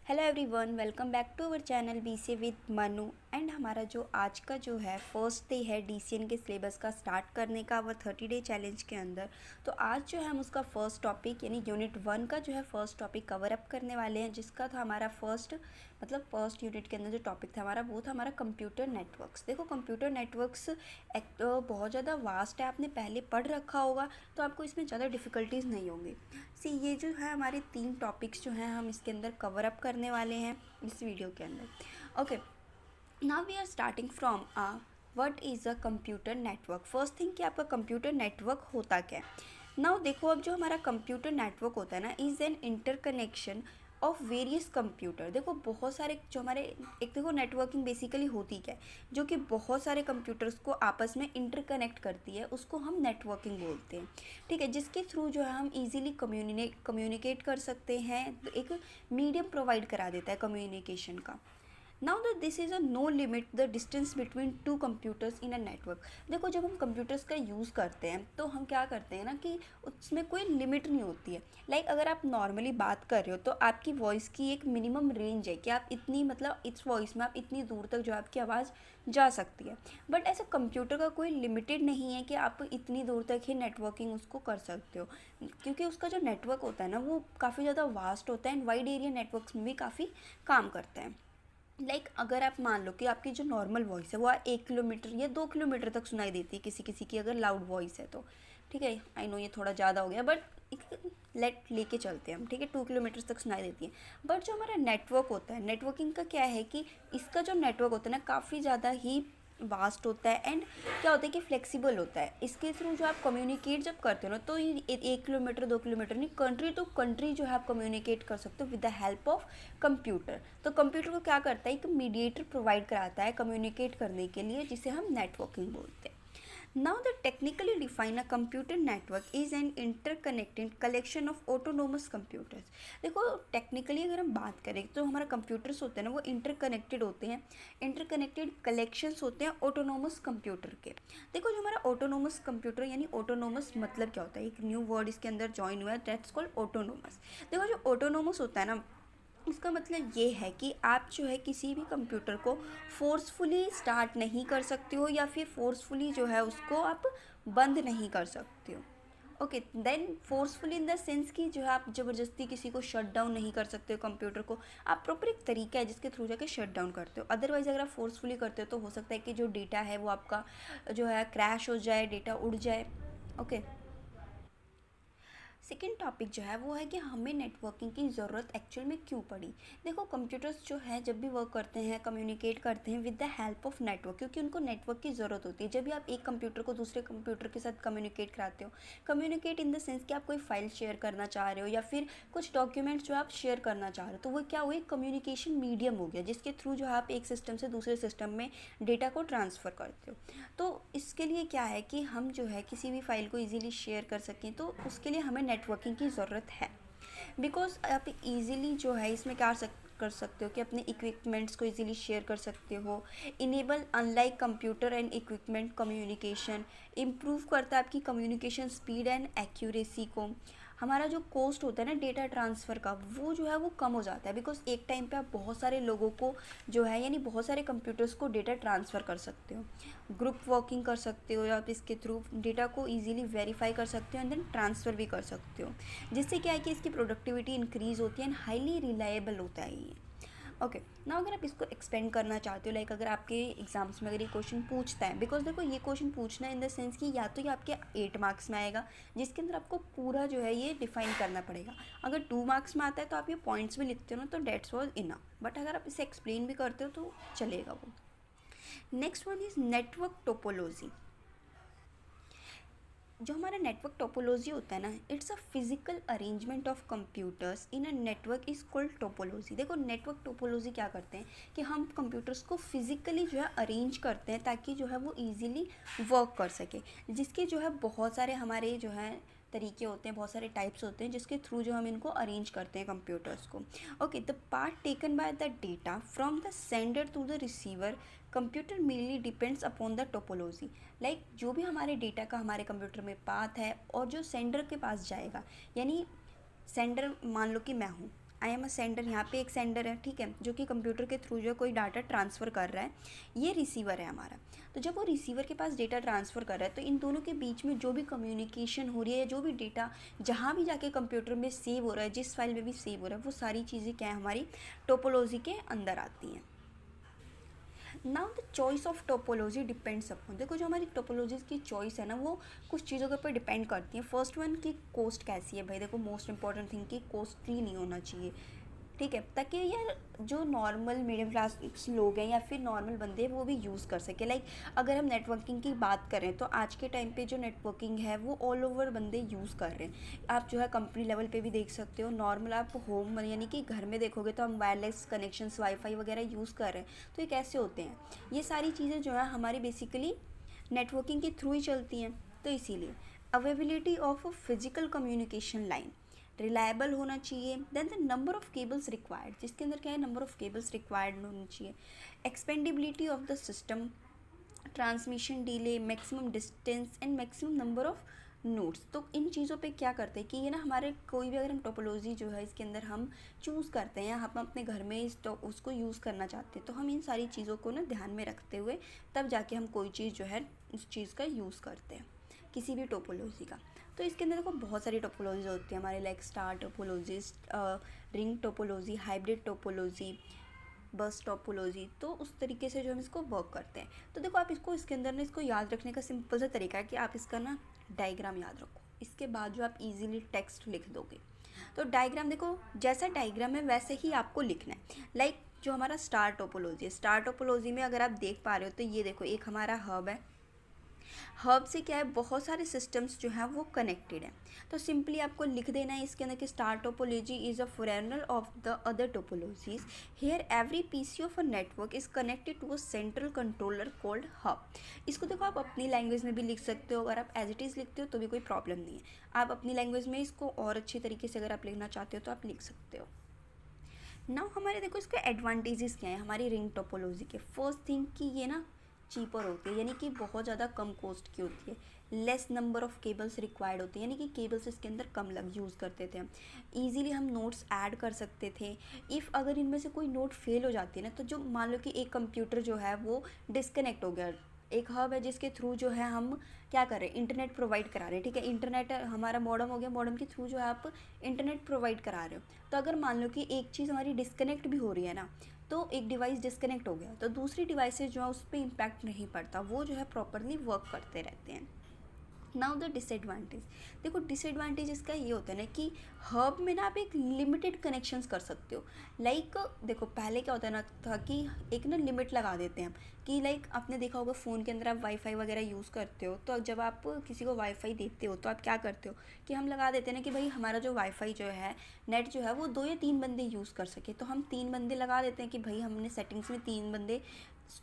Hello everyone, welcome back to our channel BCA with Manu. And हमारा जो आज का जो है फर्स्ट डे है डीसीएन के सिलेबस का स्टार्ट करने का वो 30 डे चैलेंज के अंदर। तो आज जो है हम उसका फर्स्ट टॉपिक यानी यूनिट 1 का जो है फर्स्ट टॉपिक कवर अप करने वाले हैं, जिसका था हमारा फर्स्ट यूनिट के अंदर जो टॉपिक था हमारा वो था हमारा कंप्यूटर नेटवर्क्स। देखो कंप्यूटर नेटवर्क्स एक बहुत ज़्यादा वास्ट है, आपने पहले पढ़ रखा होगा तो आपको इसमें ज़्यादा डिफ़िकल्टीज़ नहीं होंगी। ये जो है हमारे 3 टॉपिक्स जो हैं हम इसके अंदर कवर अप करने वाले हैं इस वीडियो के अंदर। Okay, now we are starting from what is a computer network. First thing कि आपका कंप्यूटर नेटवर्क होता क्या है। नाउ देखो, अब जो हमारा कंप्यूटर नेटवर्क होता है ना, is an interconnection of various computer. देखो बहुत सारे जो हमारे एक देखो नेटवर्किंग बेसिकली होती क्या है, जो कि बहुत सारे कंप्यूटर्स को आपस में इंटरकनेक्ट करती है, उसको हम नेटवर्किंग बोलते हैं। ठीक है, जिसके थ्रू जो है हम इजीली कम्युनिकेट कर सकते हैं। तो एक मीडियम प्रोवाइड करा देता है कम्युनिकेशन का। Now that this is a no limit the distance between two computers in a network. देखो जब हम कंप्यूटर्स का यूज़ करते हैं तो हम क्या करते हैं ना कि उसमें कोई लिमिट नहीं होती है। लाइक अगर आप नॉर्मली बात कर रहे हो तो आपकी वॉइस की एक मिनिमम रेंज है कि आप इतनी मतलब इस वॉइस में आप इतनी दूर तक जो आपकी आवाज़ जा सकती है। बट ऐसा कंप्यूटर का कोई लिमिटेड नहीं है कि आप इतनी दूर तक ही नेटवर्किंग उसको कर सकते हो, क्योंकि उसका जो नेटवर्क होता है ना वो काफ़ी ज़्यादा वास्ट होता है एंड वाइड एरिया नेटवर्क्स में भी काफ़ी काम करता है। अगर आप मान लो कि आपकी जो नॉर्मल वॉइस है वो 1 किलोमीटर या 2 किलोमीटर तक सुनाई देती है किसी किसी की अगर लाउड वॉइस है तो ठीक है, आई नो ये थोड़ा ज़्यादा हो गया बट लेके चलते हैं हम। ठीक है, 2 किलोमीटर तक सुनाई देती है। बट जो हमारा नेटवर्क होता है, नेटवर्किंग का क्या है कि इसका जो नेटवर्क होता है ना काफ़ी ज़्यादा ही वास्ट होता है एंड क्या होता है कि फ्लेक्सिबल होता है। इसके थ्रू जो आप कम्युनिकेट जब करते हो ना तो ये 1 किलोमीटर 2 किलोमीटर नहीं, कंट्री टू कंट्री जो है आप कम्युनिकेट कर सकते हो with the help of computer. तो कंप्यूटर को क्या करता है, एक मीडिएटर प्रोवाइड कराता है कम्युनिकेट करने के लिए, जिसे हम नेटवर्किंग बोलते हैं। Now the technically define a computer network is an interconnected collection of autonomous computers। देखो टेक्निकली अगर हम बात करें तो हमारा कंप्यूटर्स होते हैं ना वो इंटरकनेक्टेड होते हैं, इंटरकनेक्टेड कलेक्शंस होते हैं ऑटोनोमस कंप्यूटर के। देखो जो हमारा ऑटोनोमस कंप्यूटर यानी ऑटोनोमस मतलब क्या होता है, एक न्यू वर्ड इसके अंदर जॉइन हुआ है, दैट्स कॉल्ड ऑटोनोमस। देखो जो ऑटोनोमस होता है ना इसका मतलब ये है कि आप जो है किसी भी कंप्यूटर को फोर्सफुली स्टार्ट नहीं कर सकते हो या फिर फोर्सफुली जो है उसको आप बंद नहीं कर सकते हो। Okay, then forcefully in the sense कि जो है आप ज़बरदस्ती किसी को शट डाउन नहीं कर सकते हो कंप्यूटर को। आप प्रॉपर एक तरीका है जिसके थ्रू जाके शट डाउन करते हो। अदरवाइज़ अगर आप फोर्सफुली करते हो तो हो सकता है कि जो डेटा है वो आपका जो है क्रैश हो जाए, डेटा उड़ जाए। ओके, सेकेंड टॉपिक जो है वो है कि हमें नेटवर्किंग की ज़रूरत एक्चुअल में क्यों पड़ी। देखो कंप्यूटर्स जो है जब भी वर्क करते हैं, कम्युनिकेट करते हैं with the help of network, क्योंकि उनको नेटवर्क की ज़रूरत होती है। जब भी आप एक कंप्यूटर को दूसरे कंप्यूटर के साथ कम्युनिकेट कराते हो, कम्युनिकेट इन द सेंस कि आप कोई फाइल शेयर करना चाह रहे हो या फिर कुछ डॉक्यूमेंट्स जो आप शेयर करना चाह रहे हो, तो वो क्या हुई, कम्युनिकेशन मीडियम हो गया, जिसके थ्रू जो है आप एक सिस्टम से दूसरे सिस्टम में डेटा को ट्रांसफ़र करते हो। तो इसके लिए क्या है कि हम जो है किसी भी फाइल को ईजिली शेयर कर सकें, तो उसके लिए हमें नेटवर्किंग की ज़रूरत है। बिकॉज आप इजीली जो है इसमें क्या कर सकते हो कि अपने इक्विपमेंट्स को इजीली शेयर कर सकते हो। Enable unlike computer and equipment communication, improve करता है आपकी कम्युनिकेशन स्पीड एंड एक्यूरेसी को। हमारा जो कॉस्ट होता है ना डेटा ट्रांसफ़र का वो जो है वो कम हो जाता है, बिकॉज एक टाइम पे आप बहुत सारे लोगों को जो है यानी बहुत सारे कंप्यूटर्स को डेटा ट्रांसफ़र कर सकते हो, ग्रुप वर्किंग कर सकते हो, या आप इसके थ्रू डेटा को इजीली वेरीफाई कर सकते हो एंड देन ट्रांसफ़र भी कर सकते हो, जिससे क्या है कि इसकी प्रोडक्टिविटी इंक्रीज़ होती है एंड हाईली रिलायबल होता है ये। ओके, ना अगर आप इसको एक्सपेंड करना चाहते हो, लाइक अगर आपके एग्जाम्स में अगर ये क्वेश्चन पूछता है, बिकॉज देखो ये क्वेश्चन पूछना इन द सेंस कि या तो ये आपके 8 मार्क्स में आएगा जिसके अंदर आपको पूरा जो है ये डिफाइन करना पड़ेगा। अगर 2 मार्क्स में आता है तो आप ये पॉइंट्स भी लिखते हो ना तो डेट्स वॉज इनफ, बट अगर आप इसे एक्सप्लेन भी करते हो तो चलेगा वो। Next one is network topology. जो हमारा नेटवर्क टोपोलॉजी होता है ना, it's a physical arrangement of computers in a network is called topology. देखो नेटवर्क टोपोलॉजी क्या करते हैं कि हम कंप्यूटर्स को फिजिकली जो है अरेंज करते हैं ताकि जो है वो इजीली वर्क कर सके, जिसके जो है बहुत सारे हमारे जो है तरीके होते हैं, बहुत सारे टाइप्स होते हैं जिसके थ्रू जो हम इनको अरेंज करते हैं कंप्यूटर्स को। Okay, the part taken by the data from the sender to the receiver computer mainly depends upon the topology. Like जो भी हमारे डेटा का हमारे कंप्यूटर में पाथ है और जो सेंडर के पास जाएगा, यानी सेंडर मान लो कि मैं हूँ, आई एम अ सेंडर, यहाँ पे एक सेंडर है, ठीक है, जो कि कंप्यूटर के थ्रू जो कोई डाटा ट्रांसफ़र कर रहा है। ये रिसीवर है हमारा। तो जब वो रिसीवर के पास डेटा ट्रांसफ़र कर रहा है तो इन दोनों के बीच में जो भी कम्युनिकेशन हो रही है, जो भी डेटा जहाँ भी जाके कंप्यूटर में सेव हो रहा है, जिस फाइल में भी सेव हो रहा है, वो सारी चीज़ें क्या है, हमारी टोपोलॉजी के अंदर आती हैं। Now the choice of topology depends upon, देखो जो हमारी टोपोलॉजीज़ की चॉइस है ना, वो कुछ चीज़ों के ऊपर डिपेंड करती है। फर्स्ट वन की कॉस्ट कैसी है भाई, देखो मोस्ट इंपॉर्टेंट थिंग कि कॉस्टली नहीं होना चाहिए, ठीक है, ताकि यार जो नॉर्मल मिडिल क्लास लोग हैं या फिर नॉर्मल बंदे हैं वो भी यूज़ कर सके। लाइक अगर हम नेटवर्किंग की बात करें तो आज के टाइम पे जो नेटवर्किंग है वो ऑल ओवर बंदे यूज़ कर रहे हैं। आप जो है कंपनी लेवल पे भी देख सकते हो, नॉर्मल आप होम यानी कि घर में देखोगे तो हम वायरलेस कनेक्शंस वाईफाई वगैरह यूज़ कर रहे हैं। तो ये कैसे होते हैं, ये सारी चीज़ें जो है हमारी बेसिकली नेटवर्किंग के थ्रू ही चलती हैं। तो इसीलिए availability of physical communication line reliable होना चाहिए। Then the number of cables required, जिसके अंदर क्या है, नंबर ऑफ केबल्स रिक्वायर्ड होनी चाहिए। Expandability of the system, transmission delay, maximum distance and maximum number of nodes. तो इन चीज़ों पे क्या करते हैं कि ये ना हमारे कोई भी अगर हम टोपोलॉजी जो है इसके अंदर हम चूज़ करते हैं, हम अपने घर में उसको यूज़ करना चाहते हैं, तो हम इन सारी चीज़ों को ना ध्यान में रखते हुए तब जाके हम कोई चीज़ जो है उस चीज़ का यूज़ करते हैं, किसी भी टोपोलॉजी का। तो इसके अंदर देखो बहुत सारी टोपोलॉजीज होती है हमारे, like star topology, ring topology, hybrid topology, बस टोपोलॉजी। तो उस तरीके से जो हम इसको वर्क करते हैं। तो देखो आप इसके अंदर ना इसको याद रखने का सिंपल सा तरीका है कि आप इसका ना डायग्राम याद रखो, इसके बाद जो आप इजीली टेक्स्ट लिख दोगे। तो डायग्राम देखो, जैसा डायग्राम है वैसे ही आपको लिखना है। लाइक जो हमारा स्टार टोपोलॉजी है, स्टार टोपोलॉजी में अगर आप देख पा रहे हो तो ये देखो एक हमारा हब है। हब से क्या है, बहुत सारे सिस्टम्स जो हैं वो कनेक्टेड हैं। तो सिंपली आपको लिख देना है इसके अंदर कि star topology is a foreigner of the other topologies. Here every PC of a network is connected to a central controller called hub. इसको देखो आप अपनी लैंग्वेज में भी लिख सकते हो, अगर आप एज इट इज़ लिखते हो तो भी कोई प्रॉब्लम नहीं है। आप अपनी लैंग्वेज में इसको और अच्छी तरीके से अगर आप लिखना चाहते हो तो आप लिख सकते हो। नाउ हमारे देखो इसके एडवांटेजेस क्या है हमारी रिंग टोपोलॉजी के। फर्स्ट थिंग कि ये ना चीपर होती है, यानी कि बहुत ज़्यादा कम कॉस्ट की होती है। Less number of cables required होती है, यानी कि केबल्स इसके अंदर कम यूज़ करते थे हम। ईजिली हम नोट्स ऐड कर सकते थे। इफ़ अगर इनमें से कोई नोट फेल हो जाती है ना, तो जो मान लो कि एक कंप्यूटर जो है वो डिस्कनेक्ट हो गया, एक हब है जिसके थ्रू जो है हम क्या कर रहे हैं, इंटरनेट प्रोवाइड करा रहे हैं, ठीक है, इंटरनेट हमारा मॉडम हो गया, मॉडम के थ्रू जो है आप इंटरनेट प्रोवाइड करा रहे हो। तो अगर मान लो कि एक चीज़ हमारी डिस्कनेक्ट भी हो रही है ना, तो एक डिवाइस डिस्कनेक्ट हो गया तो दूसरी डिवाइसेज जो है उस पर इम्पैक्ट नहीं पड़ता, वो जो है प्रॉपरली वर्क करते रहते हैं। नाउ द डिसएडवांटेज, देखो डिसएडवांटेज इसका ये होता है ना कि हब में ना आप एक लिमिटेड कनेक्शंस कर सकते हो। लाइक देखो पहले क्या होता है ना था कि एक ना लिमिट लगा देते हैं हम कि लाइक आपने देखा होगा फ़ोन के अंदर आप वाईफाई वगैरह यूज़ करते हो, तो जब आप किसी को वाईफाई देते हो तो आप क्या करते हो कि हम लगा देते हैं ना कि भाई हमारा जो वाईफाई जो है, नेट जो है वो 2 या 3 बंदे यूज़ कर सके। तो हम 3 बंदे लगा देते हैं कि भाई हमने सेटिंग्स में 3 बंदे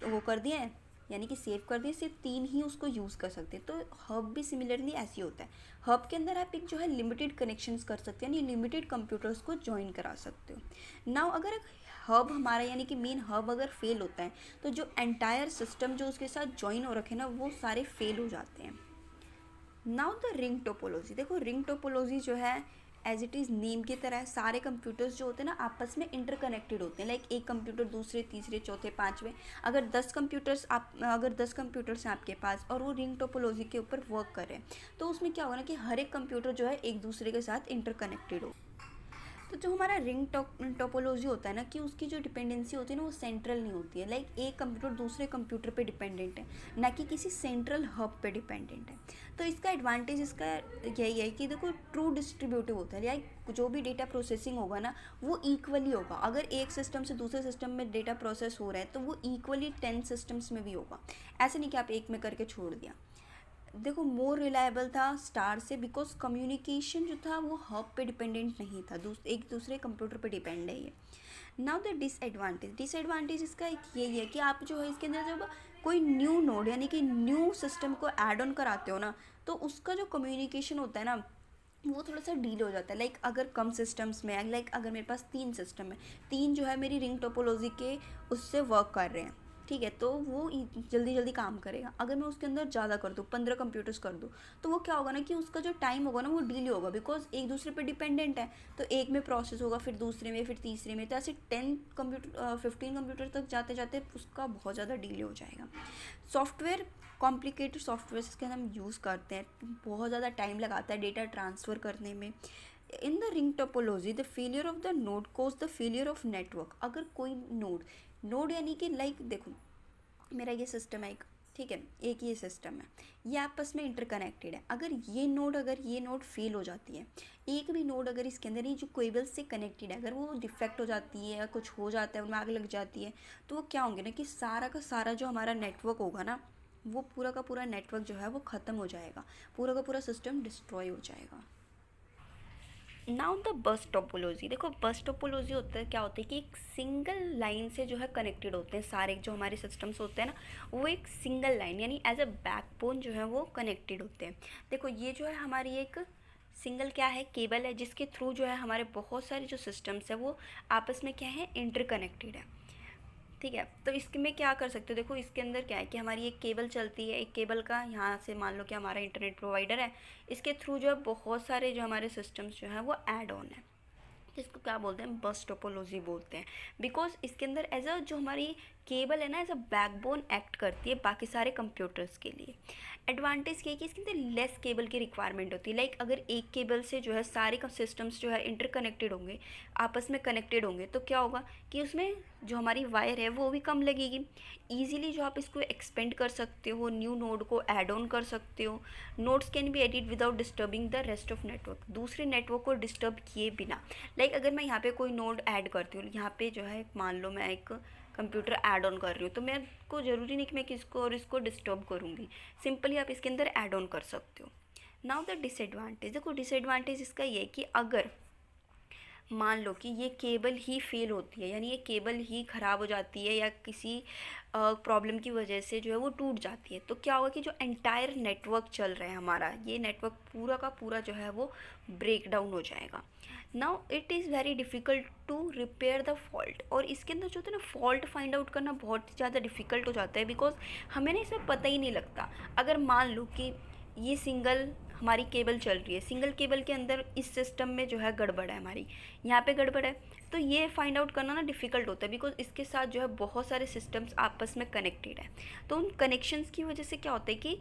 वो कर दिए हैं, यानी कि सेव कर दिए, सिर्फ 3 ही उसको यूज़ कर सकते हैं। तो हब भी सिमिलरली ऐसे ही होता है। हब के अंदर आप एक जो है लिमिटेड कनेक्शंस कर सकते हैं, यानी लिमिटेड कंप्यूटर्स को ज्वाइन करा सकते हो। नाउ अगर हब हमारा यानी कि मेन हब अगर फेल होता है तो जो एंटायर सिस्टम जो उसके साथ ज्वाइन हो रखे ना वो सारे फेल हो जाते हैं। नाउ द रिंग टोपोलॉजी, देखो रिंग टोपोलॉजी जो है एज इट इज़ नेम की तरह है, सारे कंप्यूटर्स जो होते हैं ना आपस में इंटरकनेक्टेड होते हैं। लाइक एक कंप्यूटर दूसरे तीसरे चौथे पाँचवें, अगर 10 कंप्यूटर्स हैं आपके पास और वो रिंग टोपोलॉजी के ऊपर वर्क कर रहे हैं, तो उसमें क्या होगा ना कि हर एक कंप्यूटर जो है एक दूसरे के साथ इंटरकनेक्टेड हो। तो जो हमारा रिंग टोपोलॉजी होता है ना कि उसकी जो डिपेंडेंसी होती है ना वो सेंट्रल नहीं होती है। लाइक एक कंप्यूटर दूसरे कंप्यूटर पे डिपेंडेंट है, ना कि किसी सेंट्रल हब पे डिपेंडेंट है। तो इसका एडवांटेज इसका यही है कि देखो ट्रू डिस्ट्रीब्यूटिव होता है, लाइक जो भी डेटा प्रोसेसिंग होगा ना वो इक्वली होगा। अगर एक सिस्टम से दूसरे सिस्टम में डेटा प्रोसेस हो रहा है तो वो इक्वली 10 सिस्टम्स में भी होगा। ऐसे नहीं कि आप एक में करके छोड़ दिया। देखो मोर रिलायबल था स्टार से, बिकॉज कम्युनिकेशन जो था वो हब पे डिपेंडेंट नहीं था, एक दूसरे कंप्यूटर पे डिपेंड है ये। नाउ द डिसएडवांटेज इसका एक यही है कि आप जो है इसके अंदर जब कोई न्यू नोड यानी कि न्यू सिस्टम को ऐड ऑन कराते हो ना, तो उसका जो कम्युनिकेशन होता है ना वो थोड़ा सा डील हो जाता है। लाइक अगर कम सिस्टम्स में है, लाइक अगर मेरे पास 3 सिस्टम है, 3 जो है मेरी रिंग टोपोलॉजी के उससे वर्क कर रहे हैं, ठीक है, तो वो जल्दी जल्दी काम करेगा। अगर मैं उसके अंदर ज़्यादा कर दूँ, 15 कंप्यूटर्स कर दूँ, तो वो क्या होगा ना कि उसका जो टाइम होगा ना वो डिले होगा, बिकॉज एक दूसरे पे डिपेंडेंट है। तो एक में प्रोसेस होगा, फिर दूसरे में, फिर तीसरे में, तो ऐसे 15 कंप्यूटर तक जाते जाते उसका बहुत ज़्यादा डिले हो जाएगा। सॉफ्टवेयर, कॉम्प्लिकेटेड सॉफ्टवेयर के हम यूज़ करते हैं, बहुत ज़्यादा टाइम लगाता है डेटा ट्रांसफ़र करने में। In the ring topology the failure of the node cause the failure of network. अगर कोई नोड यानी कि लाइक देखो, मेरा ये सिस्टम है एक, ठीक है, एक ये सिस्टम है, ये आपस में इंटरकनेक्टेड है। अगर ये नोड फेल हो जाती है, एक भी नोड अगर इसके अंदर ये जो केबल से कनेक्टेड है अगर वो डिफेक्ट हो जाती है या कुछ हो जाता है, उनमें आग लग जाती है, तो वो क्या होंगे ना कि सारा का सारा जो हमारा नेटवर्क होगा ना, वो पूरा का पूरा नेटवर्क जो है वो ख़त्म हो जाएगा, पूरा का पूरा सिस्टम डिस्ट्रॉय हो जाएगा। Now the bus topology. देखो बस टोपोलॉजी होता है, क्या होता है कि एक सिंगल लाइन से जो है कनेक्टेड होते हैं सारे जो हमारे सिस्टम्स होते हैं ना, वो एक सिंगल लाइन यानी एज अ बैकबोन जो है वो कनेक्टेड होते हैं। देखो ये जो है हमारी एक सिंगल क्या है, केबल है, जिसके थ्रू जो है हमारे बहुत सारे जो सिस्टम्स है वो आपस में क्या है, इंटरकनेक्टेड है। ठीक है, तो इसके में क्या कर सकते हो, देखो इसके अंदर क्या है कि हमारी एक केबल चलती है, एक केबल का यहाँ से मान लो कि हमारा इंटरनेट प्रोवाइडर है, इसके थ्रू जो है बहुत सारे जो हमारे सिस्टम्स जो हैं वो ऐड ऑन है, जिसको क्या बोलते हैं, बस टोपोलॉजी बोलते हैं। बिकॉज इसके अंदर एज अ जो हमारी केबल है ना, एज अ बैकबोन एक्ट करती है बाकी सारे कंप्यूटर्स के लिए। एडवांटेज ये है कि इसके अंदर लेस केबल की रिक्वायरमेंट होती है। लाइक अगर एक केबल से जो है सारे सिस्टम्स जो है इंटरकनेक्टेड होंगे, आपस में कनेक्टेड होंगे, तो क्या होगा कि उसमें जो हमारी वायर है वो भी कम लगेगी। ईजिली जो आप इसको एक्सपेंड कर सकते हो, न्यू नोड को ऐड ऑन कर सकते हो। Nodes can be added without disturbing the rest of network, दूसरे नेटवर्क को डिस्टर्ब किए बिना। लाइक अगर मैं यहाँ पे कोई नोड ऐड करती हूँ, यहाँ पे जो है मान लो मैं एक कंप्यूटर ऐड ऑन कर रही हूँ, तो मेरे को ज़रूरी नहीं कि मैं किसको और इसको डिस्टर्ब करूँगी, सिंपली आप इसके अंदर ऐड ऑन कर सकते हो। Now the disadvantage. देखो डिसएडवांटेज इसका ये है कि अगर मान लो कि ये केबल ही फेल होती है, यानी ये केबल ही ख़राब हो जाती है या किसी प्रॉब्लम की वजह से जो है वो टूट जाती है, तो क्या होगा कि जो एंटायर नेटवर्क चल रहा है हमारा, ये नेटवर्क पूरा का पूरा जो है वो ब्रेक डाउन हो जाएगा। Now it is very difficult to repair the fault. और इसके अंदर जो होता है ना, फॉल्ट फाइंड आउट करना बहुत ज़्यादा डिफ़िकल्ट हो जाता है, बिकॉज हमें ना इसमें पता ही नहीं लगता। अगर मान लो कि ये सिंगल हमारी केबल चल रही है, सिंगल केबल के अंदर इस सिस्टम में जो है गड़बड़ है, हमारी यहाँ पे गड़बड़ है, तो ये फाइंड आउट करना ना डिफ़िकल्ट होता है, बिकॉज इसके साथ जो है बहुत सारे सिस्टम्स आपस में कनेक्टेड है। तो उन कनेक्शंस की वजह से क्या होता है कि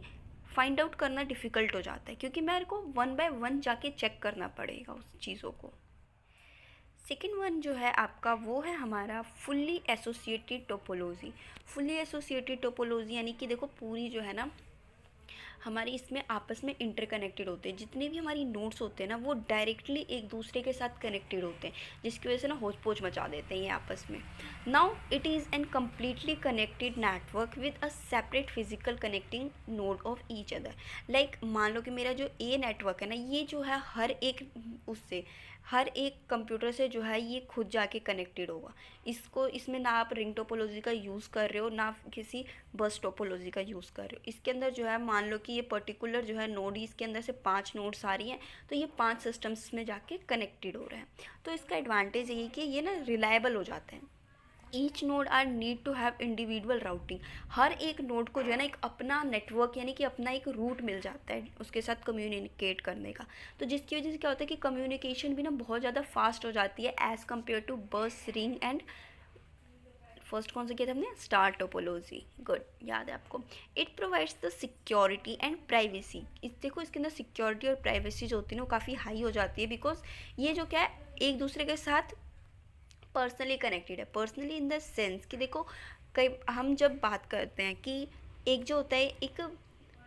फाइंड आउट करना डिफ़िकल्ट हो जाता है, क्योंकि मेरे को 1 बाय 1 जाके चेक करना पड़ेगा उस चीज़ों को। सेकेंड वन जो है आपका वो है हमारा fully associated topology. Fully associated topology यानी कि देखो पूरी जो है ना हमारी इसमें आपस में इंटरकनेक्टेड होते हैं, जितने भी हमारी नोड्स होते हैं ना वो डायरेक्टली एक दूसरे के साथ कनेक्टेड होते हैं, जिसकी वजह से ना होच पोच मचा देते हैं ये आपस में। Now it is an completely connected network with a separate physical connecting node of each other. Like मान लो कि मेरा जो ए नेटवर्क है ना, ये जो है हर एक कंप्यूटर से जो है ये खुद जाके कनेक्टेड होगा। इसमें ना आप रिंग टोपोलॉजी का यूज़ कर रहे हो ना किसी बस टोपोलॉजी का यूज़ कर रहे हो। इसके अंदर जो है मान लो कि ये पर्टिकुलर जो है नोड, इसके अंदर से 5 नोड्स आ रही हैं, तो ये 5 सिस्टम्स में जाके कनेक्टेड हो रहे हैं। तो इसका एडवांटेज ये है कि ये ना रिलायबल हो जाते हैं। Each node are need to have individual routing. हर एक नोड को जो है ना एक अपना नेटवर्क यानी कि अपना एक रूट मिल जाता है उसके साथ कम्युनिकेट करने का, तो जिसकी वजह से क्या होता है कि कम्युनिकेशन भी ना बहुत ज़्यादा फास्ट हो जाती है एज़ कम्पेयर टू बस, रिंग एंड फर्स्ट कौन सा किया था हमने, स्टार टोपोलॉजी। गुड, याद है आपको। It provides the security and privacy. देखो इसके अंदर सिक्योरिटी और प्राइवेसी जो होती है ना वो काफ़ी हाई हो जाती है, बिकॉज ये जो क्या है एक दूसरे के साथ पर्सनली कनेक्टेड है। पर्सनली इन द सेंस कि देखो कई हम जब बात करते हैं कि एक जो होता है एक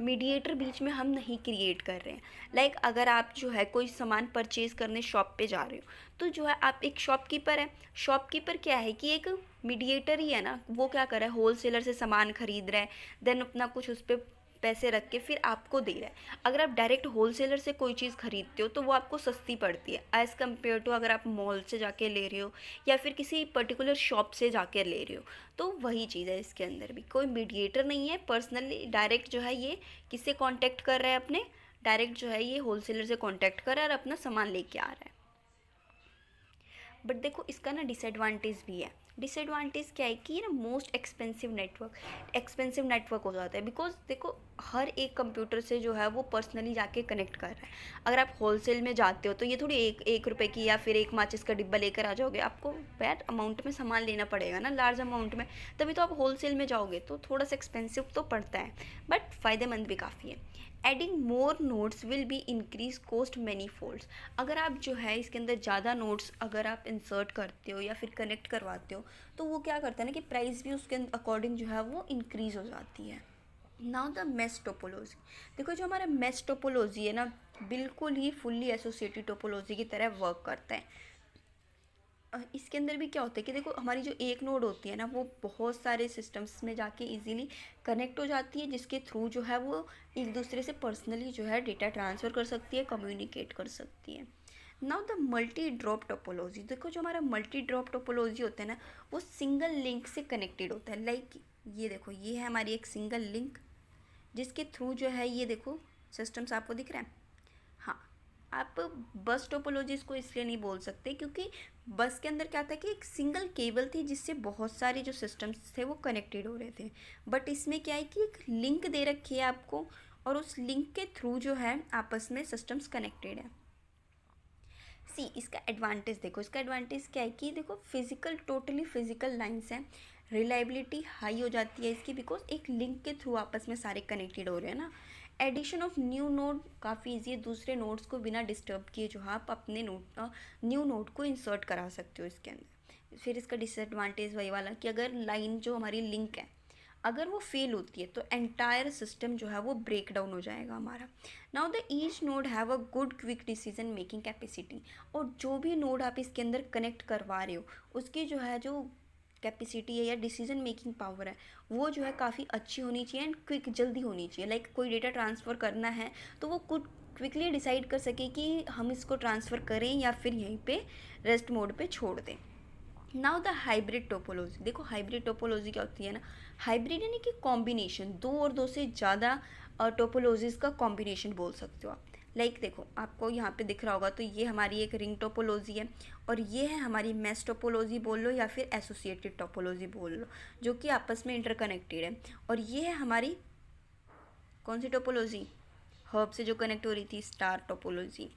मीडिएटर बीच में हम नहीं क्रिएट कर रहे हैं। लाइक अगर आप जो है कोई सामान परचेज़ करने शॉप पे जा रहे हो, तो जो है आप एक शॉपकीपर है, शॉपकीपर क्या है कि एक मीडिएटर ही है ना, वो क्या कर रहा है होलसेलर से सामान खरीद रहा है, देन अपना कुछ उस पर पैसे रख के फिर आपको दे रहा है। अगर आप डायरेक्ट होलसेलर से कोई चीज़ खरीदते हो तो वो आपको सस्ती पड़ती है एज़ कम्पेयर टू अगर आप मॉल से जाके ले रहे हो या फिर किसी पर्टिकुलर शॉप से जाके ले रहे हो। तो वही चीज़ है, इसके अंदर भी कोई मीडिएटर नहीं है, पर्सनली डायरेक्ट जो है ये किससे कांटेक्ट कर रहा है, अपने डायरेक्ट जो है ये होलसेलर से कांटेक्ट कर रहा है और अपना सामान लेके आ रहा है। बट देखो इसका ना डिसएडवांटेज भी है। डिसएडवांटेज क्या है कि ये ना मोस्ट एक्सपेंसिव नेटवर्क हो जाता है, बिकॉज देखो हर एक कंप्यूटर से जो है वो पर्सनली जाके कनेक्ट कर रहा है। अगर आप होलसेल में जाते हो तो ये थोड़ी एक रुपए की या फिर एक माचिस का डिब्बा लेकर आ जाओगे, आपको बैड अमाउंट में सामान लेना पड़ेगा ना, लार्ज अमाउंट में, तभी तो आप होलसेल में जाओगे, तो थोड़ा सा एक्सपेंसिव तो पड़ता है, बट फ़ायदेमंद भी काफ़ी है। Adding more nodes will be increase cost many folds. अगर आप जो है इसके अंदर ज़्यादा नोड्स अगर आप इंसर्ट करते हो या फिर कनेक्ट करवाते हो, तो वो क्या करता है ना कि प्राइस भी उसके अकॉर्डिंग जो है वो इंक्रीज़ हो जाती है। Now the mesh topology. देखो जो हमारा मेश टोपोलॉजी है ना, बिल्कुल ही फुल्ली एसोसिएटेड टोपोलॉजी की तरह वर्क करता है। इसके अंदर भी क्या होता है कि देखो हमारी जो एक नोड होती है ना, वो बहुत सारे सिस्टम्स में जाके इजीली कनेक्ट हो जाती है, जिसके थ्रू जो है वो एक दूसरे से पर्सनली जो है डेटा ट्रांसफ़र कर सकती है, कम्युनिकेट कर सकती है। Now the multi drop topology. देखो जो हमारा मल्टी ड्रॉप टोपोलॉजी होता है ना, वो सिंगल लिंक से कनेक्टेड होता है। लाइक ये देखो, ये है हमारी एक सिंगल लिंक, जिसके थ्रू जो है ये देखो सिस्टम्स आपको दिख रहा है। हाँ, आप बस टोपोलॉजी इसको इसलिए नहीं बोल सकते क्योंकि बस के अंदर क्या था कि एक सिंगल केबल थी जिससे बहुत सारे जो सिस्टम्स थे वो कनेक्टेड हो रहे थे, बट इसमें क्या है कि एक लिंक दे रखी है आपको, और उस लिंक के थ्रू जो है आपस में सिस्टम्स कनेक्टेड है। सी इसका एडवांटेज देखो, इसका एडवांटेज क्या है कि देखो टोटली फिजिकल लाइंस हैं, रिलायबिलिटी हाई हो जाती है इसकी, बिकॉज एक लिंक के थ्रू आपस में सारे कनेक्टेड हो रहे हैं ना। एडिशन ऑफ न्यू नोड काफ़ी ईजी है, दूसरे नोड्स को बिना डिस्टर्ब किए जो है आप अपने न्यू नोड को इंसर्ट करा सकते हो इसके अंदर। फिर इसका डिसएडवांटेज वही वाला कि अगर लाइन जो हमारी लिंक है अगर वो फेल होती है तो एंटायर सिस्टम जो है वो ब्रेक डाउन हो जाएगा हमारा। Now the each node have a good quick decision making capacity. और जो भी नोड आप इसके अंदर कनेक्ट करवा रहे हो उसकी जो कैपेसिटी है या डिसीजन मेकिंग पावर है वो जो है काफ़ी अच्छी होनी चाहिए एंड क्विक, जल्दी होनी चाहिए। लाइक कोई डेटा ट्रांसफ़र करना है तो वो क्विकली डिसाइड कर सके कि हम इसको ट्रांसफ़र करें या फिर यहीं पे रेस्ट मोड पे छोड़ दें। Now the hybrid topology. देखो हाइब्रिड टोपोलॉजी क्या होती है ना, हाइब्रिड यानी कि कॉम्बिनेशन, दो और दो से ज़्यादा टोपोलॉजीज़ का कॉम्बिनेशन बोल सकते हो आप। लाइक देखो आपको यहाँ पे दिख रहा होगा, तो ये हमारी एक रिंग टोपोलॉजी है और ये है हमारी मैश टोपोलॉजी बोल लो या फिर एसोसिएटेड टोपोलॉजी बोल लो, जो कि आपस में इंटरकनेक्टेड है। और ये है हमारी कौन सी टोपोलॉजी, हर्ब से जो कनेक्ट हो रही थी, स्टार टोपोलॉजी।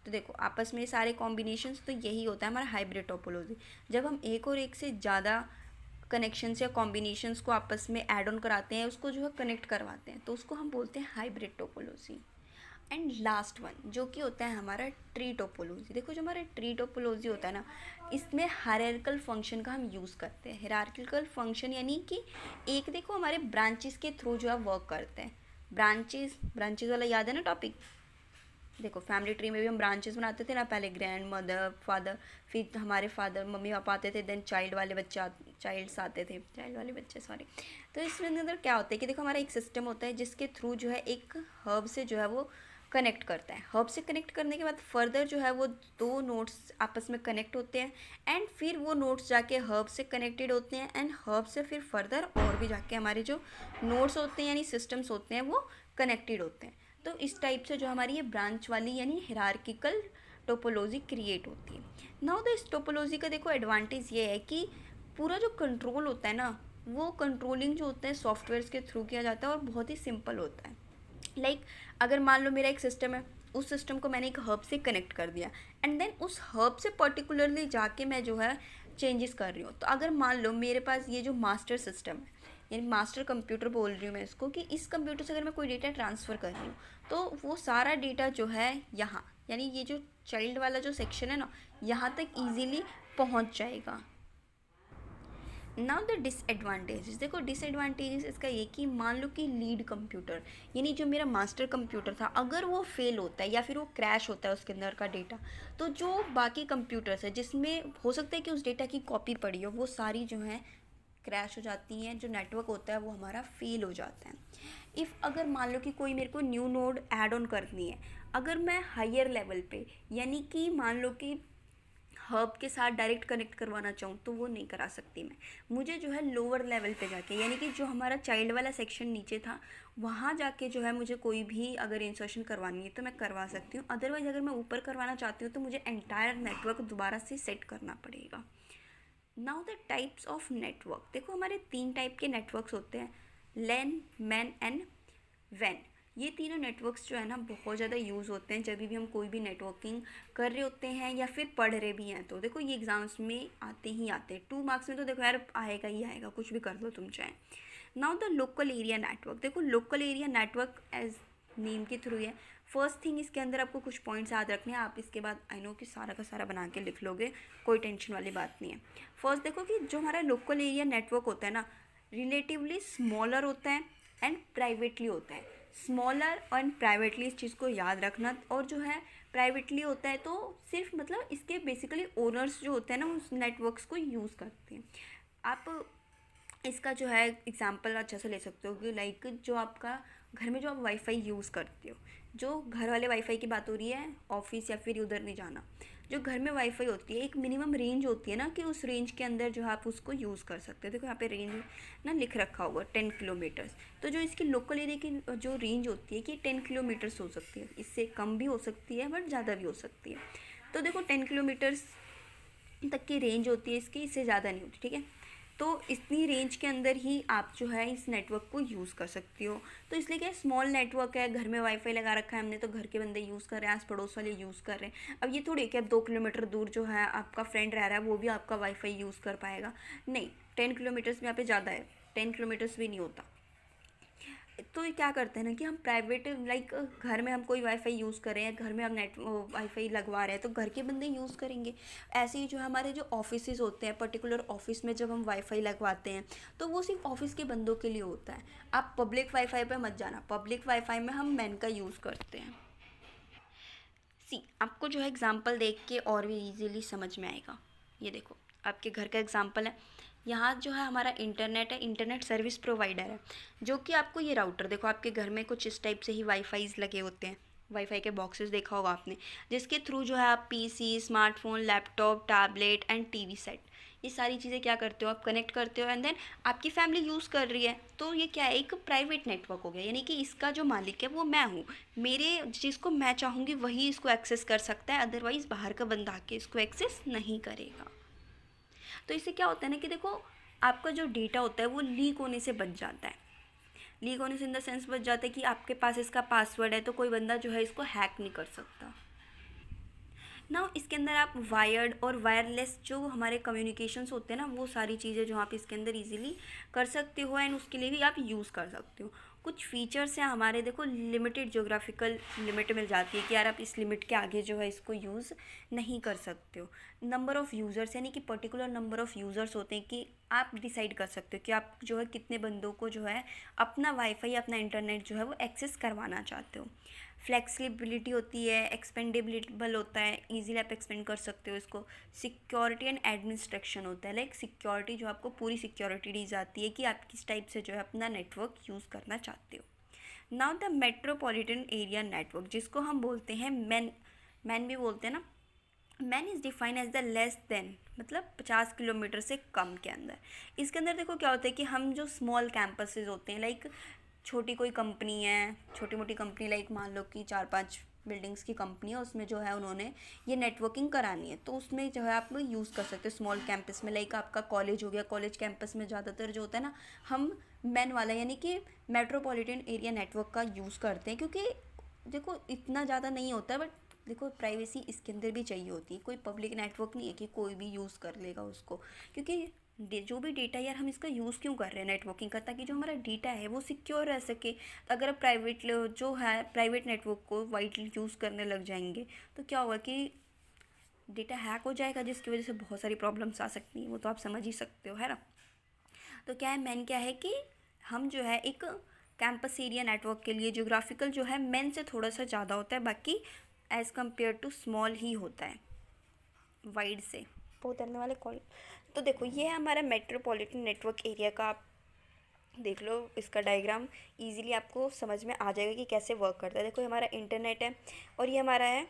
तो देखो आपस में सारे कॉम्बिनेशंस, तो यही होता है हमारा हाइब्रिड टोपोलॉजी। जब हम एक और एक से ज़्यादा कनेक्शंस या कॉम्बिनेशंस को आपस में ऐड ऑन कराते हैं, उसको जो है कनेक्ट करवाते हैं, तो उसको हम बोलते हैं hybrid topology. And last one जो कि होता है हमारा ट्री टोपोलॉजी। देखो जो हमारा ट्री टोपोलॉजी होता है ना, इसमें हायरार्किकल फंक्शन का हम यूज़ करते हैं। हायरार्किकल फंक्शन यानी कि एक देखो हमारे ब्रांचेस के थ्रू जो है वर्क करते हैं। ब्रांचेस वाला याद है ना टॉपिक। देखो फैमिली ट्री में भी हम ब्रांचेस बनाते थे ना, पहले ग्रैंड मदर, फादर, फिर हमारे फादर मम्मी पापा आते थे, देन चाइल्ड वाले बच्चे चाइल्ड वाले बच्चे सॉरी। तो इसमें अंदर क्या होता है कि देखो हमारा एक सिस्टम होता है जिसके थ्रू जो है एक हब से जो है वो कनेक्ट करता है। हब से कनेक्ट करने के बाद फर्दर जो है वो दो नोड्स आपस में कनेक्ट होते हैं एंड फिर वो नोड्स जाके हब से कनेक्टेड होते हैं एंड हब से फिर फर्दर और भी जाके हमारे जो नोड्स होते हैं यानी सिस्टम्स होते हैं वो कनेक्टेड होते हैं। तो इस टाइप से जो हमारी ये ब्रांच वाली यानी हायरार्किकल टोपोलॉजी क्रिएट होती है। नाउ द इस टोपोलॉजी का देखो एडवांटेज ये है कि पूरा जो कंट्रोल होता है ना, वो कंट्रोलिंग जो होता है सॉफ्टवेयर्स के थ्रू किया जाता है और बहुत ही सिंपल होता है। लाइक अगर मान लो मेरा एक सिस्टम है, उस सिस्टम को मैंने एक हब से कनेक्ट कर दिया एंड देन उस हब से पर्टिकुलरली जाके मैं जो है चेंजेस कर रही हूँ। तो अगर मान लो मेरे पास ये जो मास्टर सिस्टम है यानी मास्टर कंप्यूटर बोल रही हूँ मैं इसको, कि इस कंप्यूटर से अगर मैं कोई डेटा ट्रांसफ़र कर रही हूँ तो वो सारा डेटा जो है यहाँ यानी ये जो चाइल्ड वाला जो सेक्शन है ना, यहाँ तक इजीली पहुँच जाएगा। Now the disadvantages. देखो डिसएडवांटेजेस इसका ये कि मान लो कि लीड कंप्यूटर यानी जो मेरा मास्टर कंप्यूटर था अगर वो फेल होता है या फिर वो क्रैश होता है उसके अंदर का डेटा, तो जो बाकी कंप्यूटर्स है जिसमें हो सकता है कि उस डेटा की कॉपी पड़ी हो, वो सारी जो है क्रैश हो जाती हैं, जो नेटवर्क होता है वो हमारा फेल हो जाता है। इफ़ अगर मान लो कि कोई मेरे को न्यू नोड ऐड ऑन करनी है, अगर मैं हायर लेवल पे यानी कि मान लो कि हब के साथ डायरेक्ट कनेक्ट करवाना चाहूँ तो वो नहीं करा सकती मैं। मुझे जो है लोअर लेवल पे जाके, यानी कि जो हमारा चाइल्ड वाला सेक्शन नीचे था वहाँ जाके जो है मुझे कोई भी अगर इंसर्शन करवानी है तो मैं करवा सकती हूँ। अदरवाइज़ अगर मैं ऊपर करवाना चाहती हूँ तो मुझे एंटायर नेटवर्क दोबारा से सेट करना पड़ेगा। Now the types of network, देखो हमारे 3 टाइप के नेटवर्क्स होते हैं, लैन, मैन एंड वैन। ये तीनों नेटवर्क्स जो है ना बहुत ज़्यादा यूज़ होते हैं जब भी हम कोई भी नेटवर्किंग कर रहे होते हैं या फिर पढ़ रहे भी हैं। तो देखो ये एग्ज़ाम्स में आते ही आते हैं, 2 मार्क्स में तो देखो यार आएगा ही आएगा, कुछ भी कर लो तुम चाहे। Now the local area network, देखो local area network as name के थ्रू है। फर्स्ट थिंग इसके अंदर आपको कुछ पॉइंट्स याद रखने हैं, आप इसके बाद आई नो कि सारा का सारा बना के लिख लोगे, कोई टेंशन वाली बात नहीं है। फर्स्ट देखो कि जो हमारा लोकल एरिया नेटवर्क होता है ना, रिलेटिवली स्मॉलर होता है एंड प्राइवेटली होता है। स्मॉलर एंड प्राइवेटली, इस चीज़ को याद रखना। और जो है प्राइवेटली होता है तो सिर्फ मतलब इसके बेसिकली ओनर्स जो होते हैं ना उस नेटवर्क्स को यूज़ करते हैं। आप इसका जो है एग्जांपल अच्छा से ले सकते हो कि लाइक जो आपका घर में जो आप वाईफाई यूज़ करते हो, जो घर वाले वाईफाई की बात हो रही है, ऑफिस या फिर उधर नहीं जाना। जो घर में वाईफाई होती है एक मिनिमम रेंज होती है ना कि उस रेंज के अंदर जो है आप उसको यूज़ कर सकते हो। देखो यहाँ पे रेंज ना लिख रखा होगा 10 किलोमीटर्स। तो जो इसकी लोकल एरिया की जो रेंज होती है कि 10 किलोमीटर्स हो सकती है, इससे कम भी हो सकती है बट ज़्यादा भी हो सकती है। तो देखो 10 किलोमीटर्स तक की रेंज होती है इसकी, इससे ज़्यादा नहीं होती, ठीक है। तो इतनी रेंज के अंदर ही आप जो है इस नेटवर्क को यूज़ कर सकती हो। तो इसलिए क्या स्मॉल नेटवर्क है, घर में वाईफाई लगा रखा है हमने तो घर के बंदे यूज़ कर रहे हैं, आस पड़ोस वाले यूज़ कर रहे हैं। अब ये थोड़ी कि अब 2 किलोमीटर दूर जो है आपका फ्रेंड रह रहा है वो भी आपका वाईफाई यूज़ कर पाएगा, नहीं। 10 किलोमीटर्स में यहाँ पे ज़्यादा है, 10 किलोमीटर्स भी नहीं होता। तो ये क्या करते हैं ना कि हम प्राइवेट लाइक घर में हम कोई वाईफाई यूज़ कर रहे हैं, घर में हम नेट वाईफाई लगवा रहे हैं तो घर के बंदे यूज़ करेंगे। ऐसे ही जो हमारे जो ऑफिसेज होते हैं, पर्टिकुलर ऑफिस में जब हम वाईफाई लगवाते हैं तो वो सिर्फ ऑफिस के बंदों के लिए होता है। आप पब्लिक वाईफाई पे मत जाना, पब्लिक वाईफाई में हम मैन का यूज़ करते हैं। सी आपको जो है एग्जांपल देख के और भी इजीली समझ में आएगा। ये देखो आपके घर का एग्जांपल है, यहाँ जो है हमारा इंटरनेट है, इंटरनेट सर्विस प्रोवाइडर है जो कि आपको ये राउटर, देखो आपके घर में कुछ इस टाइप से ही वाईफाईज लगे होते हैं, वाईफाई के बॉक्सेस देखा होगा आपने, जिसके थ्रू जो है आप PC, smartphone, laptop, tablet and TV set, ये सारी चीज़ें क्या करते हो आप कनेक्ट करते हो एंड देन आपकी फैमिली यूज़ कर रही है। तो ये क्या है, एक प्राइवेट नेटवर्क हो गया, यानी कि इसका जो मालिक है वो मैं हूँ, मेरे जिसको मैं चाहूँगी वही इसको एक्सेस कर सकता है, अदरवाइज़ बाहर का बंदा आके इसको एक्सेस नहीं करेगा। तो इससे क्या होता है ना कि देखो आपका जो डेटा होता है वो लीक होने से बच जाता है। लीक होने से इन द सेंस बच जाता है कि आपके पास इसका पासवर्ड है तो कोई बंदा जो है इसको हैक नहीं कर सकता। ना इसके अंदर आप वायर्ड और वायरलेस जो हमारे कम्युनिकेशंस होते हैं ना, वो सारी चीज़ें जो आप इसके अंदर इजीली कर सकते हो एंड उसके लिए भी आप यूज़ कर सकते हो। कुछ फीचर्स हैं हमारे, देखो लिमिटेड ज्योग्राफिकल लिमिट मिल जाती है कि यार आप इस लिमिट के आगे जो है इसको यूज़ नहीं कर सकते हो। नंबर ऑफ़ यूज़र्स, यानी कि पर्टिकुलर नंबर ऑफ़ यूज़र्स होते हैं कि आप डिसाइड कर सकते हो कि आप जो है कितने बंदों को जो है अपना वाईफाई, अपना इंटरनेट जो है वो एक्सेस करवाना चाहते हो। फ्लेक्सिबिलिटी होती है, एक्सपेंडेबल होता है, इजीली आप एक्सपेंड कर सकते हो इसको। सिक्योरिटी एंड एडमिनिस्ट्रेशन होता है, लाइक सिक्योरिटी जो आपको पूरी सिक्योरिटी दी जाती है कि आप किस टाइप से जो है अपना नेटवर्क यूज़ करना चाहते हो। Now the metropolitan area network, जिसको हम बोलते हैं मैन भी बोलते हैं ना, MAN is define as the less than, मतलब 50 किलोमीटर से कम के अंदर। इसके अंदर देखो क्या होता है कि हम जो स्मॉल कैंपसेस होते हैं, लाइक छोटी कोई कंपनी है, छोटी मोटी कंपनी, लाइक मान लो कि 4-5 बिल्डिंग्स की कंपनी है, उसमें जो है उन्होंने ये नेटवर्किंग करानी है तो उसमें जो है आप यूज़ कर सकते हो स्मॉल कैंपस में। लाइक आपका कॉलेज हो गया, कॉलेज कैंपस में ज़्यादातर जो होता है ना हम मैन वाला यानी कि मेट्रोपॉलिटन एरिया नेटवर्क का यूज़ करते हैं, क्योंकि देखो इतना ज़्यादा नहीं होता है बट देखो प्राइवेसी इसके अंदर भी चाहिए होती है। कोई पब्लिक नेटवर्क नहीं है कि कोई भी यूज़ कर लेगा उसको, क्योंकि जो भी डेटा यार हम इसका यूज़ क्यों कर रहे हैं नेटवर्किंग का, ताकि जो हमारा डेटा है वो सिक्योर रह सके। अगर आप प्राइवेट जो है प्राइवेट नेटवर्क को वाइडली यूज़ करने लग जाएंगे तो क्या होगा कि डेटा हैक हो जाएगा, जिसकी वजह से बहुत सारी प्रॉब्लम्स आ सकती हैं, वो तो आप समझ ही सकते हो, है ना। तो क्या है, मैन क्या है कि हम जो है एक कैंपस एरिया नेटवर्क के लिए जोग्राफिकल जो है मैन से थोड़ा सा ज़्यादा होता है, बाकी एज़ कम्पेयर टू स्मॉल ही होता है वाइड से। बहुत करने वाले कॉल। तो देखो ये है हमारा मेट्रोपॉलिटन नेटवर्क एरिया का, आप देख लो इसका डायग्राम, इजीली आपको समझ में आ जाएगा कि कैसे वर्क करता है। देखो हमारा इंटरनेट है और ये हमारा है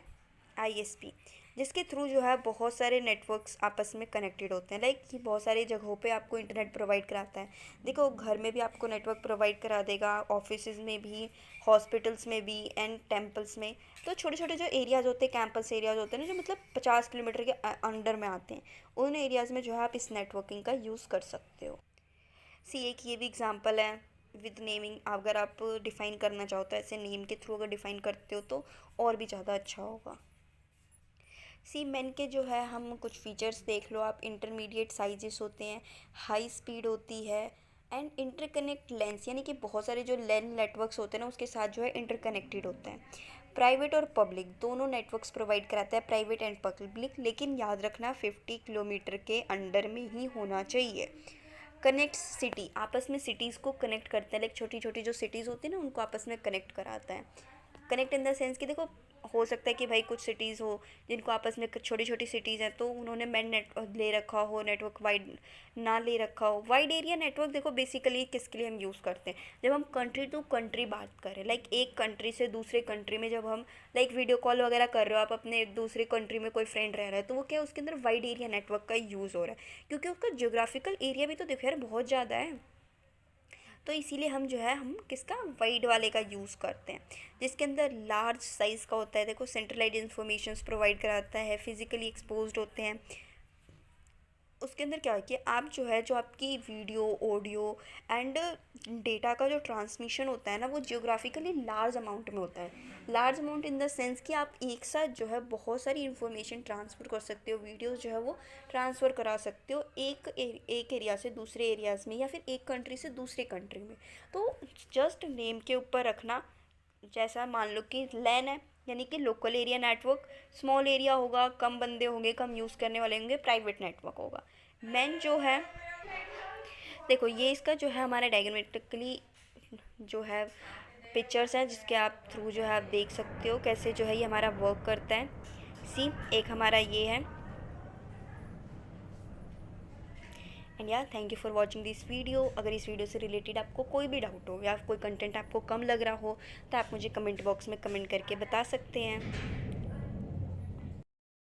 आईएसपी। जिसके थ्रू जो है बहुत सारे नेटवर्क्स आपस में कनेक्टेड होते हैं। लाइक कि बहुत सारी जगहों पे आपको इंटरनेट प्रोवाइड कराता है। देखो घर में भी आपको नेटवर्क प्रोवाइड करा देगा, ऑफिसेज में भी, हॉस्पिटल्स में भी एंड टेम्पल्स में। तो छोटे छोटे जो एरियाज़ होते हैं, कैंपस एरियाज़ होते हैं ना, जो मतलब 50 किलोमीटर के अंडर में आते हैं, उन एरियाज़ में जो है आप इस नेटवर्किंग का यूज़ कर सकते हो। सी एक ये भी एग्जांपल है विद नेमिंग। अगर आप डिफ़ाइन करना चाहो तो ऐसे नेम के थ्रू अगर डिफ़ाइन करते हो तो और भी ज़्यादा अच्छा होगा। सी मेन के जो है हम कुछ फीचर्स देख लो आप। इंटरमीडिएट साइजेस होते हैं, हाई स्पीड होती है एंड इंटरकनेक्ट लेंस, यानी कि बहुत सारे जो लेन नेटवर्क्स होते हैं ना उसके साथ जो है इंटरकनेक्टेड होते हैं। प्राइवेट और पब्लिक दोनों नेटवर्क्स प्रोवाइड कराता है, प्राइवेट एंड पब्लिक, लेकिन याद रखना 50 किलोमीटर के अंडर में ही होना चाहिए। कनेक्ट सिटी, आपस में सिटीज़ को कनेक्ट करते हैं। लाइक छोटी छोटी जो सिटीज़ होती है ना उनको आपस में कनेक्ट कराता है। कनेक्ट इन द सेंस कि देखो हो सकता है कि भाई कुछ सिटीज़ हो जिनको आपस में छोटी छोटी सिटीज़ हैं, तो उन्होंने मैन नेट ले रखा हो, नेटवर्क वाइड ना ले रखा हो। वाइड एरिया नेटवर्क देखो बेसिकली किसके लिए हम यूज़ करते हैं, जब हम कंट्री टू कंट्री बात करें। लाइक एक कंट्री से दूसरे कंट्री में जब हम लाइक वीडियो कॉल वगैरह कर रहे हो, आप अपने दूसरे कंट्री में कोई फ्रेंड रह रहा है, तो वो क्या है उसके अंदर वाइड एरिया नेटवर्क का यूज़ हो रहा है, क्योंकि उसका ज्योग्राफिकल एरिया भी तो देखो यार बहुत ज़्यादा है। तो इसीलिए हम जो है हम किसका वाइड वाले का यूज़ करते हैं, जिसके अंदर लार्ज साइज़ का होता है। देखो सेंट्रलाइज इन्फॉर्मेशन प्रोवाइड कराता है, फिजिकली एक्सपोज्ड होते हैं। उसके अंदर क्या है कि आप जो है जो आपकी वीडियो ऑडियो एंड डेटा का जो ट्रांसमिशन होता है ना वो जियोग्राफिकली लार्ज अमाउंट में होता है। Large amount in the sense कि आप एक साथ जो है बहुत सारी इन्फॉर्मेशन ट्रांसफ़र कर सकते हो, वीडियोस जो है वो ट्रांसफ़र करा सकते हो एक एरिया से दूसरे एरियाज़ में, या फिर एक कंट्री से दूसरे कंट्री में। तो जस्ट नेम के ऊपर रखना, जैसा मान लो कि लैन है यानी कि local area network, small area होगा, कम बंदे होंगे, कम यूज़ करने वाले होंगे, प्राइवेट नेटवर्क होगा। मैन जो है देखो ये इसका जो है हमारा डायग्रामेटिकली जो है पिक्चर्स हैं जिसके आप थ्रू जो है आप देख सकते हो कैसे जो है ये हमारा वर्क करता है। सी एक हमारा ये है। एंड यार thank you for watching this video. अगर इस वीडियो से रिलेटेड आपको कोई भी डाउट हो या कोई कंटेंट आपको कम लग रहा हो तो आप मुझे कमेंट बॉक्स में कमेंट करके बता सकते हैं।